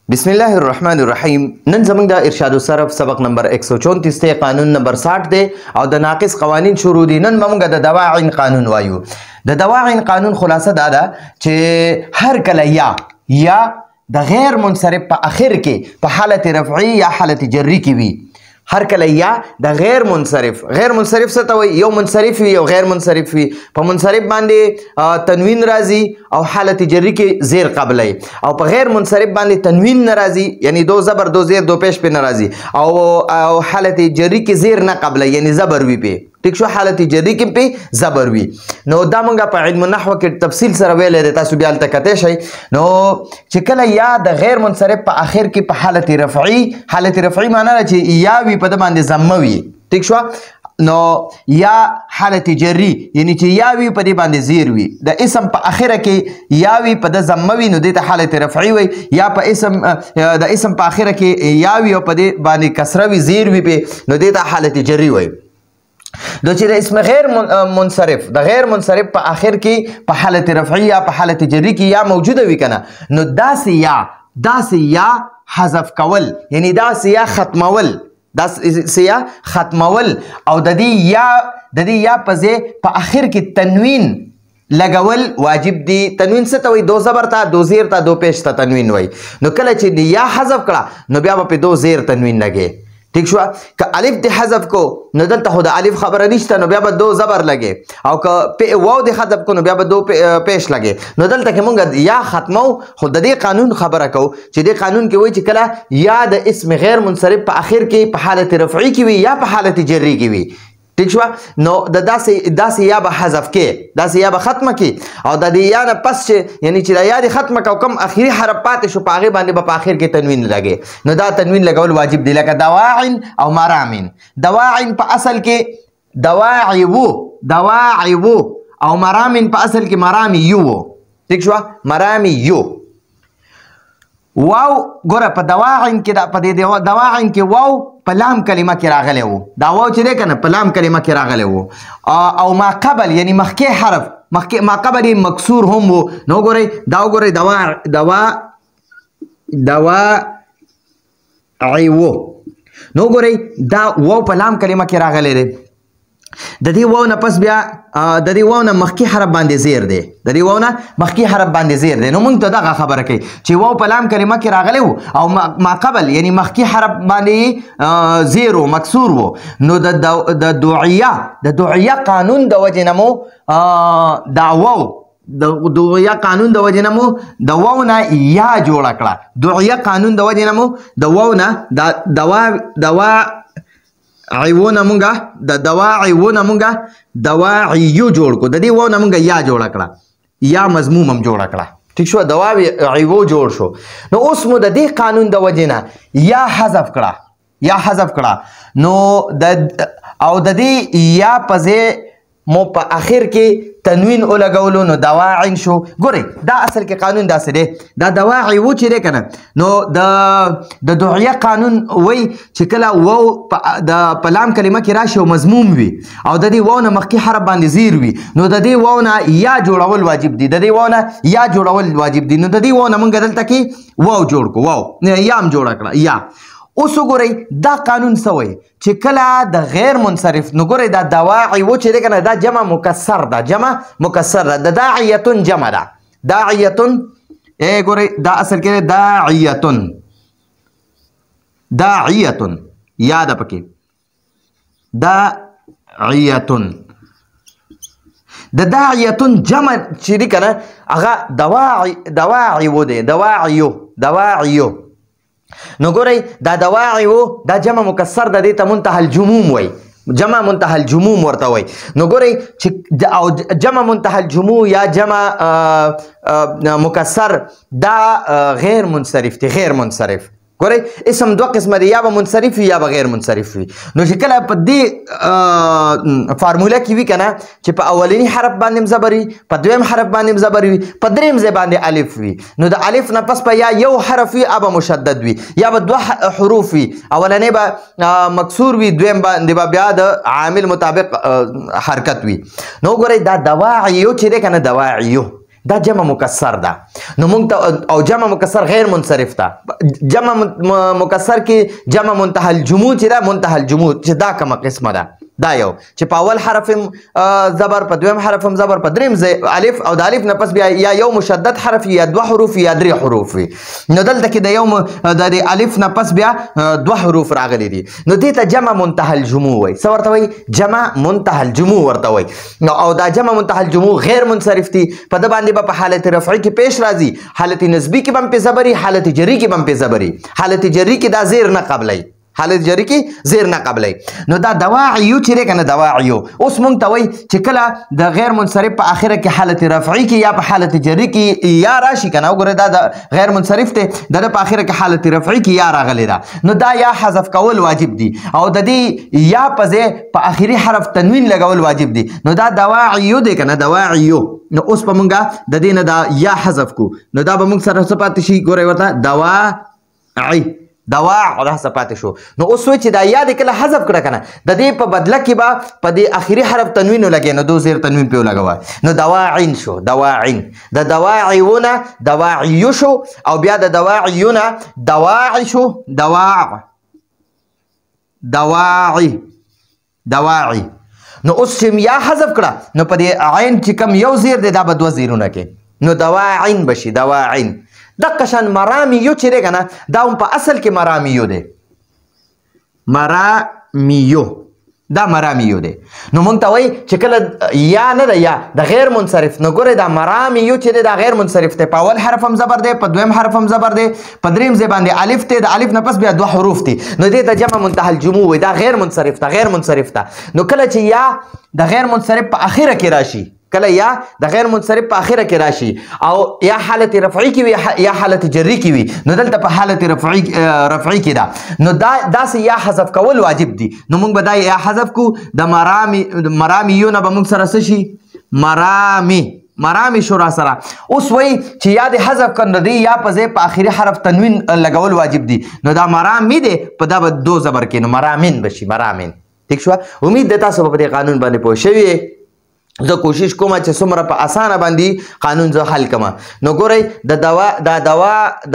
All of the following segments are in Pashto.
بسم الله الرحمن الرحیم. نن زموږ د ارشاد الصرف سبق نمبر 134 ته قانون نمبر 60 دی او د ناقص قوانین شروع دي. نن موږ د دواعین قانون وایو. د دواعین قانون خلاصه دا ده چې هر کله یا د غیر منصرف په اخر کې په حالت رفعی یا حالت جری کې وي. هر کله یا د غیر منصرف څه ته وایي؟ یو منصرف وي یو غیر منصرف وي. په منصرف باندې تنوین راځي او حالت جری کې زیر قبلی او په غیر منصرف باندې تنوین نه راځي، یعنی دو زبر دو زیر دو پیش په نه راځي او حالت جری کې زیر نه قبلی یعنی زبر وي په. ٹھیک شو؟ حالت جری کې په زبر وي. نو دا مونږه په علم النحو کې تفصیل سره ویلې ده، تاسو بیا هلته کتی شئ. نو چې کله یا د غیر منصرف په آخر کې په حالت رفعی معنا ده چې یا وي په ده باندې ضمه وي. ٹھیک شو؟ نو یا حالت جری یعنی چې یا وي په دې باندې زیر وي. د اسم په اخره کې یا وي په ده ضمه وي نو دې ته حالت رفعی وي. یا په د اسم په اخره کې یا وي او په دې باندې کسره وي زیر وي په نو دې ته حالت جری وي. دو چې د اسم غیر منصرف په آخر کې په حالت رفعی یا په حالت جری کې یا موجوده وي کنه، نو داسې یا حذف کول یعنی داسې یا ختمول او د دې یا په ځای په آخر کې تنوین لګول واجب دي. تنوین څه ته وایي؟ دو زبر ته دو زیر ته دو پیش ته تنوین وایي. نو کله چې یا حذف کړه نو بیا به په دو زیر تنوین لګي. ٹھیک شو؟ که الف دی حذف کو نو دلته خو د الف خبره نشته نو بیا به دو زبر لګي او که واو دی حذف کو نو بیا به دو پیش لګي. نو دلته کې مونږ یا ختمو خو د دې قانون خبره کو چې دې قانون کې وایي چې کله یا د اسم غیر منصرف په آخر کې په حالت رفعی کې وي یا په حالت جری کې وي. ٹھیک شو؟ نو د داسې یا به حذف کې داسې یا به ختمه کې او د دې یا نه پس چې یعنی چې د یا دې ختمه کو کم اخري حرف پاتې شو په هغې باندې به په آخر کې تنوین لګي. نو دا تنوین لګول واجب دی لکه دواعین او مرامین. دواعین په اصل کې دواعیو او مرامین په اصل کې مرامیو. ٹھیک شو؟ مرامیو. واو ګوره په دواعین کې دواعین کې واو په لام کلمه کې راغلی وو. دا واو چې دی که نه په لام کلمه کې راغلی وو او ما قبل یعنی مخکې حرف ما قبل یې مکسور هم وو. نو وګورئ دواعیو. نو وګورئ دا واو په لام کلمه کې راغلی دی. د دې واو نه پس بیا د دې واو نه مخکې حرف باندې زیر دی. د دې واو نه مخکې حرف باندې زیر دی. نو موږ ته دغه خبره کوي چې واو په لام کلمه کې راغلی وو او ما قبل یعنی مخکې حرف باندې زیر و مکسور وو. نو د دعیه قانون د وجې نه مو دا واو د دعیه قانون د وجې نه مو د واو نه یا جوړه کړه. دعیه قانون د وجې نه مو د واو نه دواعیونه مونږه دواعیو جوړ کو. د دې واو نه مونږه یا جوړه کړه یا مضموم هم جوړه کړه. ٹھیک شو؟ دواعیو جوړ شو. نو اوس مو د دې قانون د وجې نه یا حذف کړه نو او د دې یا په ځای مو په آخر کې تنوین ولګولو نو دواعین شو. ګورئ دا اصل کې قانون داسې دی. دا دواعی و چې دی که نه نو د دعیه قانون وایي چې کله واو په لام کلمه کې راشي او مضموم وي او د دې واو نه مخکې حرف باندې زیر وي نو د دې واو نه یا جوړول واجب دي. نو د دې واو نه موږ دلته کې واو جوړ کو. واو یا هم جوړه کړه یا. اوس وګورئ دا قانون څه وایي چې کله د غیر منصرف نو ګورئ دا دواعی و چې دی که نه دا جمع مکسر ده. د داعیتون جمع ده. داعیتون ګورئ دا اصل کې داعیتون یا ده پکې داعیتون. د داعیتون جمع چې دی که نه هغه دواعیو دی. دواعیو. نو ګورئ دا دواعیو دا جمع مکسر ده. دې ته منتهى الجموم وایي. جمع منتهى الجموم ورته وایي. نو ګورئ چې جمع منتهى الجموم یا جمع مکسر دا غیر منصرف دی. ګورئ اسم دوه قسمه دی، یا به منصرف وي یا به غیر منصرف وي. نو چې کله په دې فارموله کې وي که نه چې په اولني حرف باندې هم زبر وي، په دویم حرف باندې هم زبر وي، په دریم ځای باندې الف وي، نو د الف نه پس په یا یو حرف وي یا به مشدد وي یا به دوه حروف وي. اولنی به مکسور وي، دویم باندې به بیا د عامل مطابق حرکت وي. نو ګورئ دا دواعیو چې دی که نه دا جمع مکسر ده نو موږ ته او جمع مکسر غیر منصرف ده جمع مکسر کې جمع منتهى الجموع چې ده منتهى الجموع چې دا کومه قسمه ده دا یو چې په اول حرف زبر په دویم حرف زبر په دریم الف او د الف نه پس بیا یا یو مشدد حرف یا دوه حروف یا درې حروف وي نو دلته کې د یو د الف نه پس بیا دوه حروف راغلي دي نو دې ته جمع منتهى الجموع وایي څه ورته وایي جمع منتهى الجموع ورته وایي نو او دا جمع منتهى الجموع غیر منصرف دي په د باندې په حالت رفعي کې پیش راځي حالت نسبی کې هم په زبري حالت جری کې هم په زبري حالت جری کې دا زیر نه قبلي حالت جری کې زیر نه قبلي نو دا دواعیو چې کنه دواعیو اوس مونږ ته وای چې کله د غیر منصرف په اخره کې حالت رفعي کې یا په حالت جری کې یا راشي کنه وګوره دا غیر منصرف ته د په اخره کې حالت رفعي کې یا راغلی دا نو دا یا حذف کول واجب دي او د دې یا په ځای په اخري حرف تنوین لګول واجب دي نو دا دواعیو دی کنه دواعیو نو اوس په مونږه د دې نه دا یا حذف کو نو دا به مونږ سره څه پاتې شي ګورئ ورته دواعی دواع دا صفات شو نو اوس چې دا یاد کله حذف کړه کنه د دې په بدله کې به په دې اخري حرف تنوین لګي نو دو زیر تنوین په لګوا نو دواعین شو دواعین د دواعیونه دواعی شو او بیا د دواعیونه دواعی شو دواع دواعی دواعی نو اوس چې یا حذف کړه نو په دې عین چې کم یو زیر دی دا به دوه زیرونه کې نو دواعین بشي دواعین دقه شان مرامیو چې دی کنه دا هم په اصل کې مرامیو دی مرامیو دا مرامیو دی نو مونږ ته وایي چې کله یا نه ده یا د غیر منصرف نو ګورئ دا مرامیو چې دی دا غیر منصرف دی په اول حرف هم زبر دی په دویم حرف هم زبر دی په دریم ځای باندې الف دی د الف نه پس بیا دوه حروف دي نو دې ته جمع منتهى الجموع وایي دا غیر منصرف ده غیر منصرف ده نو کله چې یا د غیر منصرف په اخره کې راشي کله یا د غیر منصرف په اخره کې راشي او یا حالت رفعي کې وي یا حالت جری کې وي نو دلته په حالت رفعي کې ده نو داسې یا حذف کول واجب دي نو موږ به دا یا حذف کو د مرامیونه به موږ سره څه شي مرامی شو را سره اوس وای چې یا د حذف کړه دی یا په ځای په اخري حرف تنوین لګول واجب دي نو دا مرامی دی په دا به دو زبر کې نو مرامین بشي مرامین ٹھیک شو امید ده تاسو په دې قانون باندې پوه شوئ زه کوشش کوم چې څومره په اسانه باندې قانون زه حل کړم نو ګورئ د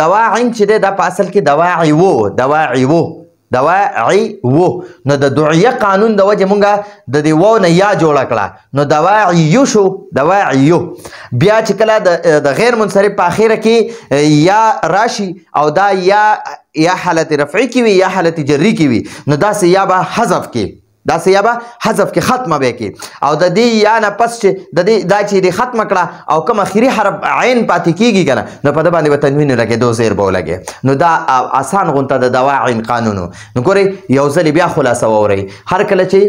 دواعین چې دی دا په اصل کې دواعی وو نو د دعیه قانون د وجه مونږه د دې واو نه یا جوړه کړه نو دواعیو شو دواعیو بیا چې کله د غیر منصرف په اخره کې یا راشي او دا یا حالت رفعي کې وي یا حالت جری کې وي نو داسې یا به حذف کې دا سیابه حذف کې ختمه به کې او د دې یا نه پس چې د دې دا چې دې ختمه کړه او کوم اخري حرف عین پاتې کیږي کنه نو په د باندې به تنوین لګي دو زیر به ولګي نو دا آسان غونته د دواعین قانون نو ګورئ یو ځل بیا خلاصه وورئ هر کله چې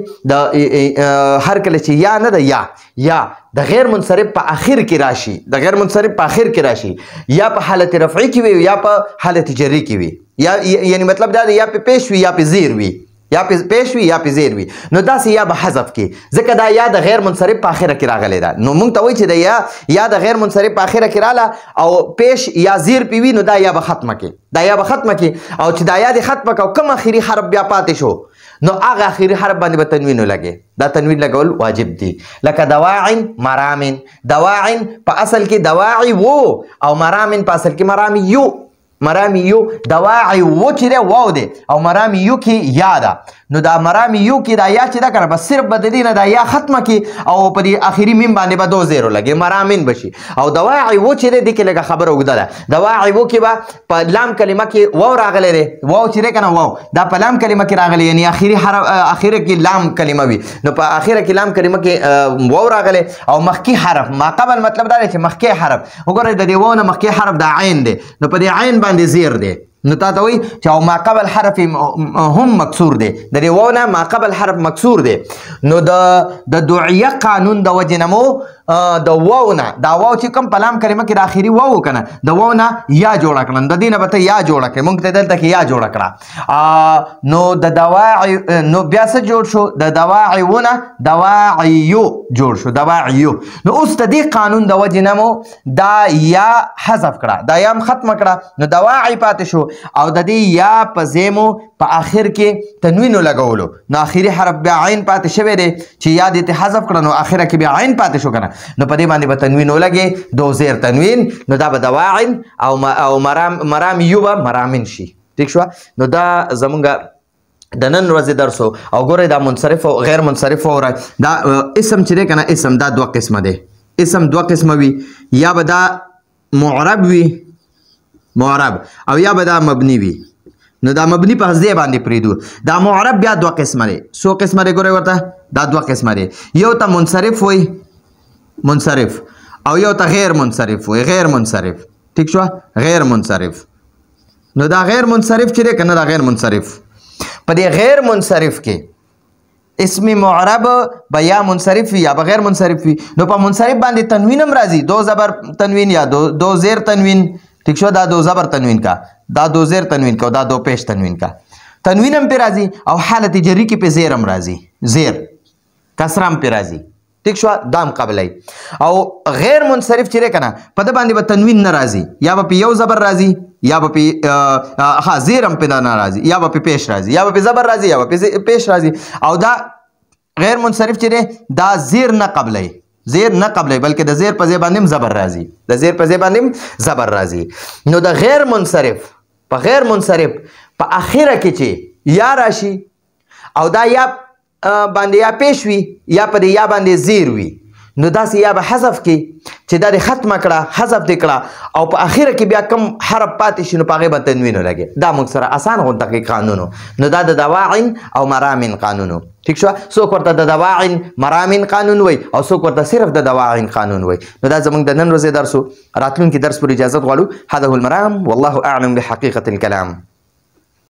یا نه ده یا د غیر منصرف په اخر کې راشي د غیر منصرف په اخر کې راشي یا په حالت رفعي کې وي یا په حالت جری کې وي یا یعنی مطلب دا یا په پیش وي یا په زیر وي یا پیش وي یا په زیر وي نو داسې یا به حذف کې ځکه دا یا د غیر منصرف په اخره کې راغلی ده نو موږ ته وایي چې د یا د غیر منصرف په اخره کې رااله او پیش یا زیر پې وي نو دا یا به ختمه کې او چې دا یا دې ختمه که او کوم اخري حرف بیا پاتې شو نو هغه اخري حرف باندې به تنوین ولګي دا تنوین لګول واجب دي لکه دواعین مرامین دواعین په اصل کې دواعی وو او مرامین په اصل کې مرامیو دواعی و چې دی واو دی او مرامیو کې یا ده نو دا مرامیو کې دا یا چې دا کنه بس صرف به د دې نه دا یا ختمه کې او په دې اخري میم باندې به دو زیرو لګي مرامین بشي او دواعی و چې دی دې کې لږه خبره اوږده ده دواعی و کې به په لام کلمه کې واو راغلی دی واو چې دی کنه واو دا په لام کلمه کې راغلی یعنی اخره کې لام کلمه وي نو په اخره کې لام کلمه کې واو راغلی او مخکې حرف ما قبل مطلب دا دی چې مخکې حرف وګورئ د دې واو نه مخکې حرف دا عین دی نو په دې عین باندې زیر دی نو تا ته وایي چې او ما قبل حرف هم مکسور دی د دې واو نه ما قبل حرف مکسور دی نو د دعیه قانون د وجې نه مو د واو نه دا واو چې کوم په لام کلمه کې د اخري واو کنه د واو نه یا جوړه کړه د دې نه به ته یا جوړه کړې موږ ته دلته کې یا جوړه کړه نو د دواعی نو بیا څه جوړ شو د دواعیونه دواعیو جوړ شو دواعیو نو اوس د دې قانون د وجې نه مو دا یا حذف کړه دا یا هم ختمه کړه نو دواعی پاتې شو او د دې یا په زیمو په آخر کې تنوین لګولو نو آخري حرف بیا عین پاتې شوی دی چې یا دې ته حذف کړه نو آخره کې بیا عین پاتې شو کنه نو په دې باندې به تنوین ولګي دو زیر تنوین نو دا به دواعن او مرام یوبه مرامن شي ٹھیک شو نو دا زمونږ د نن ورځې درس او ګورئ دا منصرف او غیر منصرف او دا اسم چې دی کنه اسم دا دوه قسمه دی اسم دوه قسمه وي یا به دا معرب وي معرب او یا به دا مبني وي نو دا مبني په ځای باندې پریدو دا معرب بیا دوه قسمه دی څو قسمه دی ګورئ ورته دا دوه قسمه دی یو ته منصرف وي منصرف او یو ته غیر منصرف وي غیر منصرف ٹھیک شو غیر منصرف نو دا غیر منصرف چې دی کنه دا غیر منصرف په دې غیر منصرف کې اسم معرب به یا منصرف وي یا به غیر منصرف وي نو په منصرف باندې تنوین هم راځي دو زبر تنوین یا دو زیر تنوین ٹھیک شو دا دو زبر تنوین کا دا دو زیر تنوین کا دا دو پیش تنوین کا تنوین هم پہ راځي او حالت جری کې په زیر هم راځي زیر کسره هم پہ راځي ٹھیک شو دام قبلی او غیر منصرف چې کنه په د باندې به تنوین نه راځي یا به یو زبر راځي یا به ها زیر هم په نه راځي یا به پیش راځي یا به زبر راځي یا به پیش راځي او دا غیر منصرف چې دا زیر نه قبلی زیر نه قبلی بلکې د زیر په ځای باندې زبر راځي د زیر په ځای باندې زبر راځي نو د غیر منصرف په غیر منصرف په اخره کې چې یا راشي او دا یا باندې یا پیش وي یا په یا باندې زیر وي نو داسې یا به حذف کې چې دا د ختمه کړه حذف دې کړه او په اخره کې بیا کم حرف پاتې شي نو په هغې به تنوین ولګي دا موږ سره اسان غونته قانون نو دا د دواعن او مرامن قانون ٹھیک شو څوک ورته د دواعن مرامن قانون وای او څوک ورته صرف د دواعن قانون وای نو دا زموږ د نن ورځې درس راتلونکي درس پر اجازه غواړو هذا هو المرام والله اعلم بحقيقة الكلام